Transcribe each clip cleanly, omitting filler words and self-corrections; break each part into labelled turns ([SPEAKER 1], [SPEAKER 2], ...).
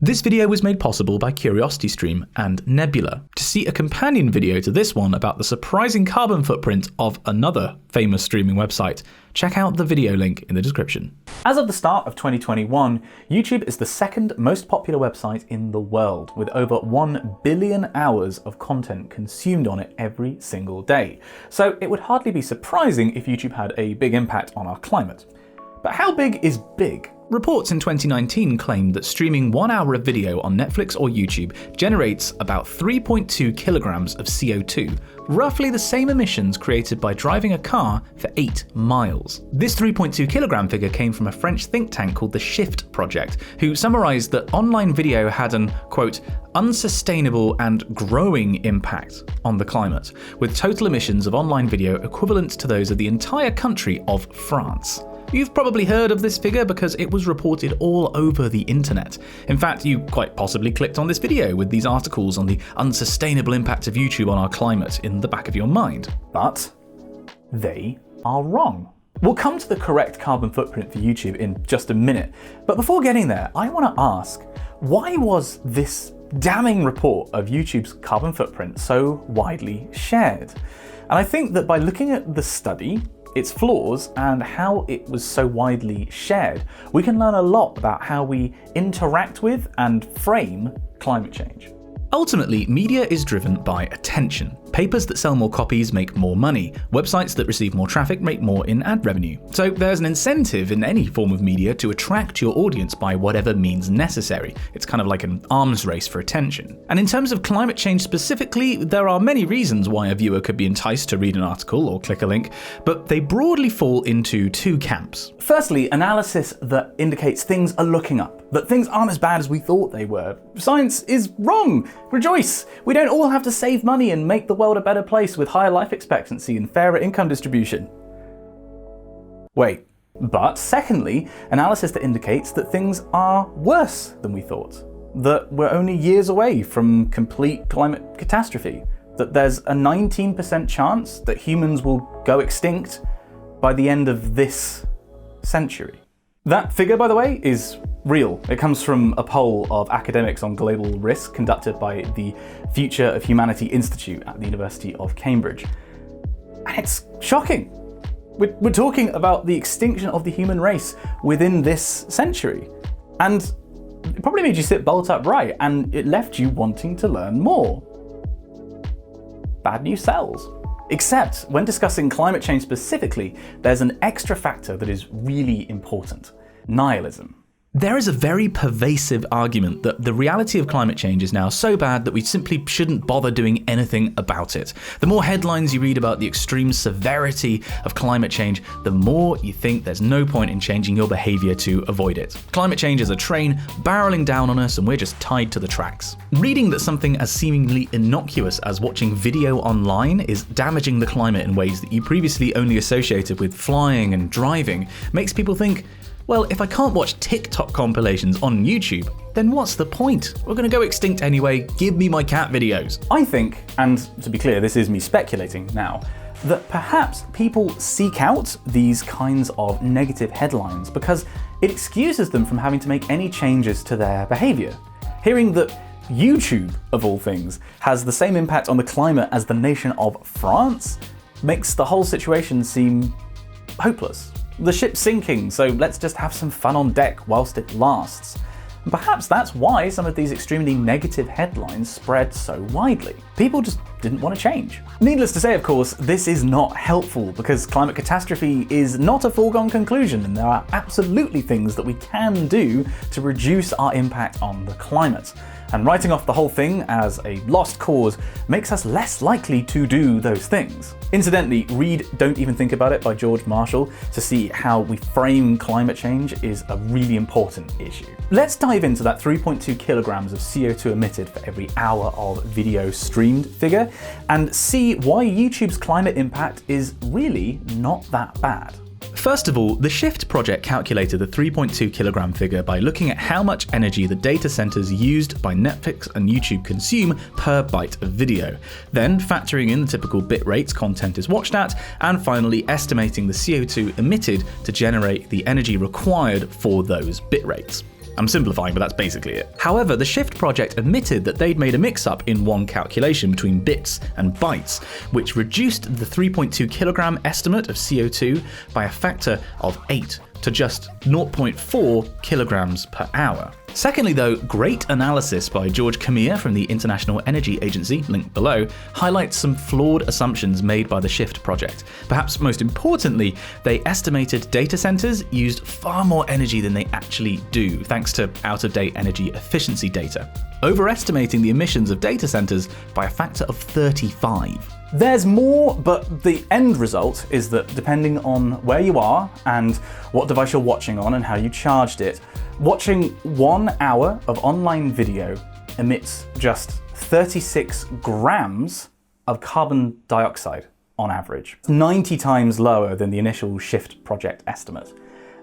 [SPEAKER 1] This video was made possible by CuriosityStream and Nebula. To see a companion video to this one about the surprising carbon footprint of another famous streaming website, check out the video link in the description. As of the start of 2021, YouTube is the second most popular website in the world, with over 1 billion hours of content consumed on it every single day. So it would hardly be surprising if YouTube had a big impact on our climate. But how big is big? Reports in 2019 claimed that streaming 1 hour of video on Netflix or YouTube generates about 3.2 kilograms of CO2, roughly the same emissions created by driving a car for 8 miles. This 3.2 kilogram figure came from a French think tank called the Shift Project, who summarized that online video had an, quote, unsustainable and growing impact on the climate, with total emissions of online video equivalent to those of the entire country of France. You've probably heard of this figure because it was reported all over the internet. In fact, you quite possibly clicked on this video with these articles on the unsustainable impact of YouTube on our climate in the back of your mind. But they are wrong. We'll come to the correct carbon footprint for YouTube in just a minute, but before getting there, I want to ask, why was this damning report of YouTube's carbon footprint so widely shared? And I think that by looking at the study, its flaws, and how it was so widely shared, we can learn a lot about how we interact with and frame climate change. Ultimately, media is driven by attention. Papers that sell more copies make more money. Websites that receive more traffic make more in ad revenue. So there's an incentive in any form of media to attract your audience by whatever means necessary. It's kind of like an arms race for attention. And in terms of climate change specifically, there are many reasons why a viewer could be enticed to read an article or click a link, but they broadly fall into two camps. Firstly, analysis that indicates things are looking up, that things aren't as bad as we thought they were. Science is wrong. Rejoice! We don't all have to save money and make the world a better place with higher life expectancy and fairer income distribution. Wait, but secondly, analysis that indicates that things are worse than we thought, that we're only years away from complete climate catastrophe, that there's a 19% chance that humans will go extinct by the end of this century. That figure, by the way, is real. It comes from a poll of academics on global risk conducted by the Future of Humanity Institute at the University of Cambridge. And it's shocking. We're talking about the extinction of the human race within this century. And it probably made you sit bolt upright, and it left you wanting to learn more. Bad news sells. Except when discussing climate change specifically, there's an extra factor that is really important: nihilism. There is a very pervasive argument that the reality of climate change is now so bad that we simply shouldn't bother doing anything about it. The more headlines you read about the extreme severity of climate change, the more you think there's no point in changing your behavior to avoid it. Climate change is a train barreling down on us and we're just tied to the tracks. Reading that something as seemingly innocuous as watching video online is damaging the climate in ways that you previously only associated with flying and driving makes people think, well, if I can't watch TikTok compilations on YouTube, then what's the point? We're gonna go extinct anyway, give me my cat videos. I think, and to be clear, this is me speculating now, that perhaps people seek out these kinds of negative headlines because it excuses them from having to make any changes to their behavior. Hearing that YouTube, of all things, has the same impact on the climate as the nation of France makes the whole situation seem hopeless. The ship's sinking, so let's just have some fun on deck whilst it lasts. And perhaps that's why some of these extremely negative headlines spread so widely. People just didn't want to change. Needless to say, of course, this is not helpful because climate catastrophe is not a foregone conclusion, and there are absolutely things that we can do to reduce our impact on the climate. And writing off the whole thing as a lost cause makes us less likely to do those things. Incidentally, read Don't Even Think About It by George Marshall to see how we frame climate change is a really important issue. Let's dive into that 3.2 kilograms of CO2 emitted for every hour of video streamed figure and see why YouTube's climate impact is really not that bad. First of all, the Shift project calculated the 3.2 kilogram figure by looking at how much energy the data centers used by Netflix and YouTube consume per byte of video, then factoring in the typical bit rates content is watched at, and finally estimating the CO2 emitted to generate the energy required for those bit rates. I'm simplifying, but that's basically it. However, the Shift project admitted that they'd made a mix-up in one calculation between bits and bytes, which reduced the 3.2 kilogram estimate of CO2 by a factor of 8 to just 0.4 kilograms per hour. Secondly though, great analysis by George Kamir from the International Energy Agency, linked below, highlights some flawed assumptions made by the Shift project. Perhaps most importantly, they estimated data centers used far more energy than they actually do, thanks to out-of-date energy efficiency data, overestimating the emissions of data centers by a factor of 35.
[SPEAKER 2] There's more, but the end result is that depending on where you are and what device you're watching on and how you charged it, watching 1 hour of online video emits just 36 grams of carbon dioxide on average. It's 90 times lower than the initial Shift project estimate.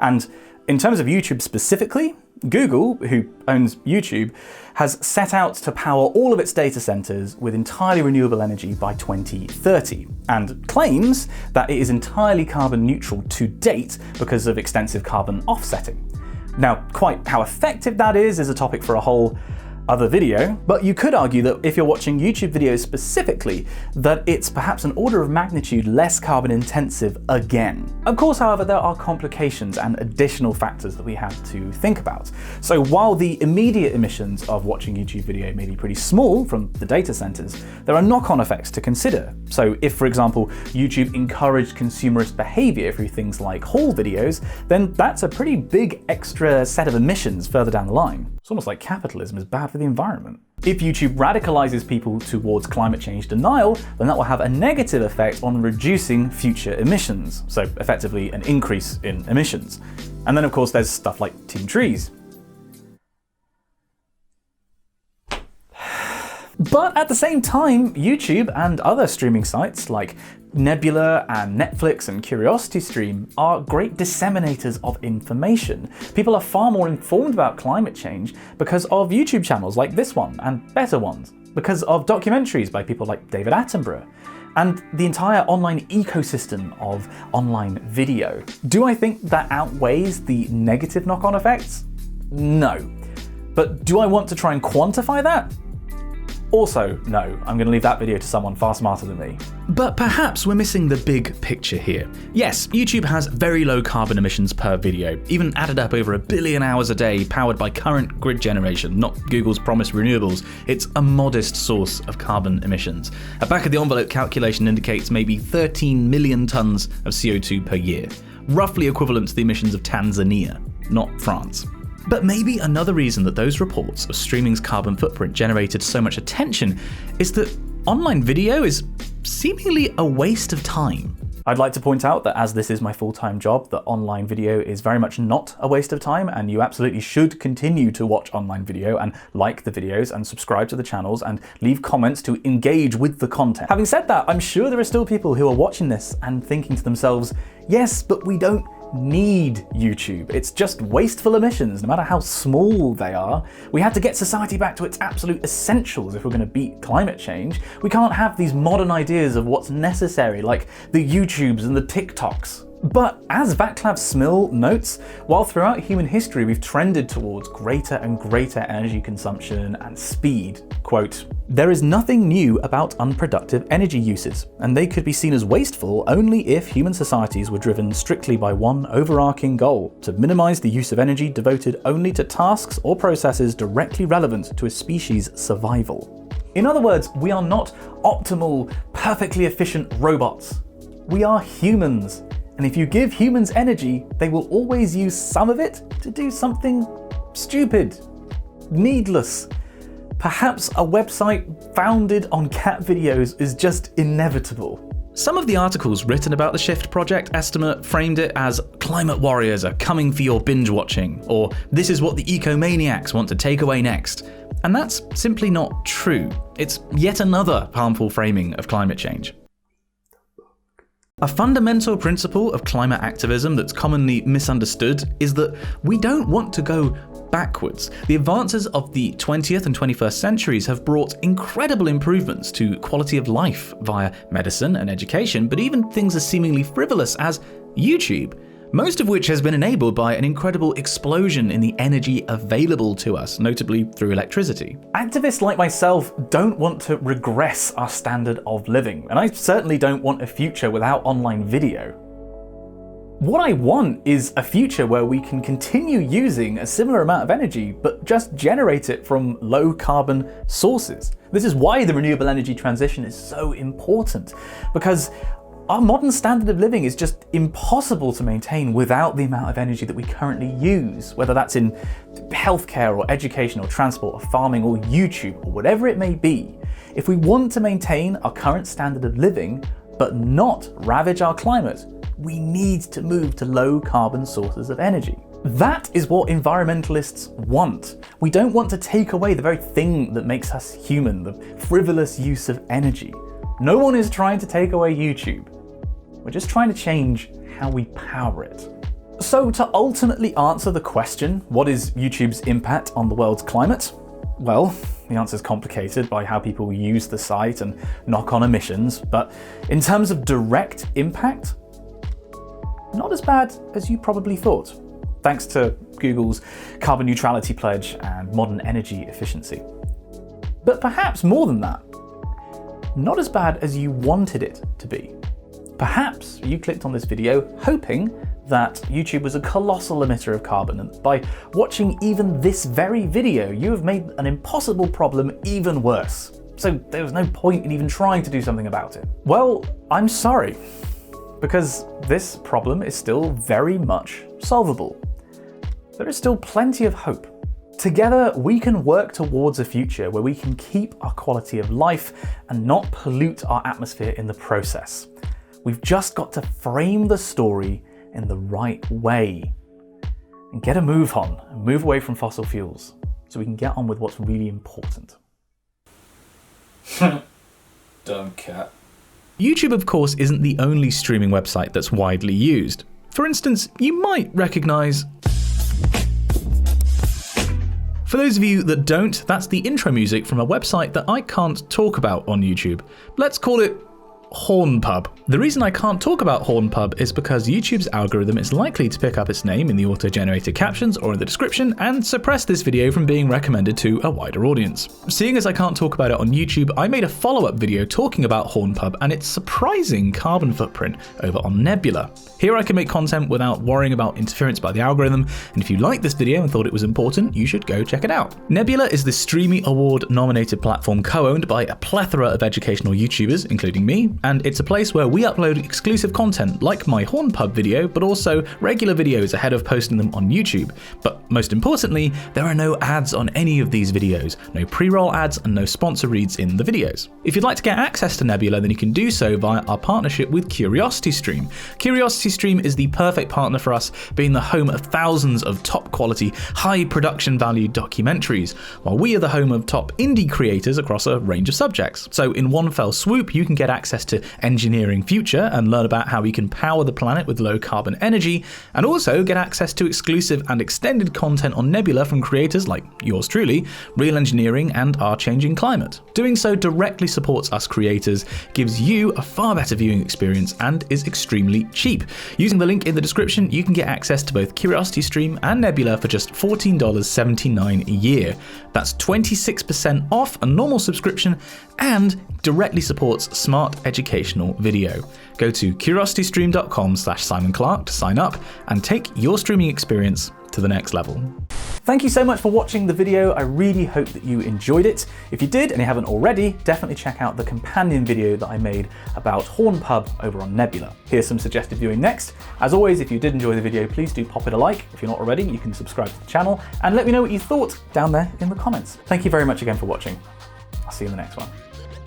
[SPEAKER 2] And in terms of YouTube specifically, Google, who owns YouTube, has set out to power all of its data centers with entirely renewable energy by 2030, and claims that it is entirely carbon neutral to date because of extensive carbon offsetting. Now, quite how effective that is a topic for a whole other video, but you could argue that if you're watching YouTube videos specifically, that it's perhaps an order of magnitude less carbon intensive again. Of course, however, there are complications and additional factors that we have to think about. So while the immediate emissions of watching YouTube video may be pretty small from the data centers, there are knock-on effects to consider. So if, for example, YouTube encouraged consumerist behavior through things like haul videos, then that's a pretty big extra set of emissions further down the line. It's almost like capitalism is bad for the environment. If YouTube radicalizes people towards climate change denial, then that will have a negative effect on reducing future emissions, so effectively an increase in emissions. And then of course there's stuff like Team Trees. But at the same time, YouTube and other streaming sites like Nebula and Netflix and CuriosityStream are great disseminators of information. People are far more informed about climate change because of YouTube channels like this one and better ones, because of documentaries by people like David Attenborough, and the entire online ecosystem of online video. Do I think that outweighs the negative knock-on effects? No. But do I want to try and quantify that? Also, no, I'm going to leave that video to someone far smarter than me.
[SPEAKER 1] But perhaps we're missing the big picture here. Yes, YouTube has very low carbon emissions per video, even added up over 1 billion hours a day, powered by current grid generation, not Google's promised renewables. It's a modest source of carbon emissions. A back-of-the-envelope calculation indicates maybe 13 million tons of CO2 per year, roughly equivalent to the emissions of Tanzania, not France. But maybe another reason that those reports of streaming's carbon footprint generated so much attention is that online video is seemingly a waste of time.
[SPEAKER 2] I'd like to point out that as this is my full-time job, that online video is very much not a waste of time, and you absolutely should continue to watch online video and like the videos and subscribe to the channels and leave comments to engage with the content. Having said that, I'm sure there are still people who are watching this and thinking to themselves, yes, but we don't need YouTube. It's just wasteful emissions, no matter how small they are. We have to get society back to its absolute essentials if we're going to beat climate change. We can't have these modern ideas of what's necessary, like the YouTubes and the TikToks. But as Vaclav Smil notes, while throughout human history we've trended towards greater and greater energy consumption and speed, quote, "There is nothing new about unproductive energy uses, and they could be seen as wasteful only if human societies were driven strictly by one overarching goal, to minimize the use of energy devoted only to tasks or processes directly relevant to a species' survival." In other words, we are not optimal, perfectly efficient robots. We are humans. And if you give humans energy, they will always use some of it to do something stupid, needless. Perhaps a website founded on cat videos is just inevitable.
[SPEAKER 1] Some of the articles written about the Shift project estimate framed it as climate warriors are coming for your binge watching, or this is what the ecomaniacs want to take away next. And that's simply not true. It's yet another harmful framing of climate change. A fundamental principle of climate activism that's commonly misunderstood is that we don't want to go backwards. The advances of the 20th and 21st centuries have brought incredible improvements to quality of life via medicine and education, but even things as seemingly frivolous as YouTube most of which has been enabled by an incredible explosion in the energy available to us, notably through electricity.
[SPEAKER 2] Activists like myself don't want to regress our standard of living, and I certainly don't want a future without online video. What I want is a future where we can continue using a similar amount of energy, but just generate it from low carbon sources. This is why the renewable energy transition is so important, because our modern standard of living is just impossible to maintain without the amount of energy that we currently use, whether that's in healthcare or education or transport or farming or YouTube or whatever it may be. If we want to maintain our current standard of living, but not ravage our climate, we need to move to low carbon sources of energy. That is what environmentalists want. We don't want to take away the very thing that makes us human, the frivolous use of energy. No one is trying to take away YouTube. We're just trying to change how we power it. So to ultimately answer the question, what is YouTube's impact on the world's climate? Well, the answer is complicated by how people use the site and knock-on emissions, but in terms of direct impact, not as bad as you probably thought, thanks to Google's carbon neutrality pledge and modern energy efficiency. But perhaps more than that, not as bad as you wanted it to be. Perhaps you clicked on this video hoping that YouTube was a colossal emitter of carbon, and by watching even this very video, you have made an impossible problem even worse. So there was no point in even trying to do something about it. Well, I'm sorry, because this problem is still very much solvable. There is still plenty of hope. Together, we can work towards a future where we can keep our quality of life and not pollute our atmosphere in the process. We've just got to frame the story in the right way and get a move on and move away from fossil fuels so we can get on with what's really important.
[SPEAKER 1] Dumb cat. YouTube, of course, isn't the only streaming website that's widely used. For instance, you might recognize... For those of you that don't, that's the intro music from a website that I can't talk about on YouTube. Let's call it Hornpub. The reason I can't talk about Hornpub is because YouTube's algorithm is likely to pick up its name in the auto-generated captions or in the description and suppress this video from being recommended to a wider audience. Seeing as I can't talk about it on YouTube, I made a follow-up video talking about Hornpub and its surprising carbon footprint over on Nebula. Here I can make content without worrying about interference by the algorithm, and if you liked this video and thought it was important, you should go check it out. Nebula is the Streamy Award nominated platform co-owned by a plethora of educational YouTubers, including me, and it's a place where we upload exclusive content like my Hornpub video, but also regular videos ahead of posting them on YouTube. But most importantly, there are no ads on any of these videos, no pre-roll ads and no sponsor reads in the videos. If you'd like to get access to Nebula, then you can do so via our partnership with CuriosityStream. CuriosityStream is the perfect partner for us, being the home of thousands of top quality, high production value documentaries, while we are the home of top indie creators across a range of subjects. So in one fell swoop, you can get access to Engineering Future and learn about how we can power the planet with low carbon energy, and also get access to exclusive and extended content on Nebula from creators like yours truly, Real Engineering and Our Changing Climate. Doing so directly supports us creators, gives you a far better viewing experience, and is extremely cheap. Using the link in the description, you can get access to both CuriosityStream and Nebula for just $14.79 a year. That's 26% off a normal subscription and directly supports smart educational video. Go to curiositystream.com/Simon Clark to sign up and take your streaming experience to the next level. Thank you so much for watching the video. I really hope that you enjoyed it. If you did and you haven't already, definitely check out the companion video that I made about Hornpub over on Nebula. Here's some suggested viewing next. As always, if you did enjoy the video, please do pop it a like. If you're not already, you can subscribe to the channel and let me know what you thought down there in the comments. Thank you very much again for watching. I'll see you in the next one.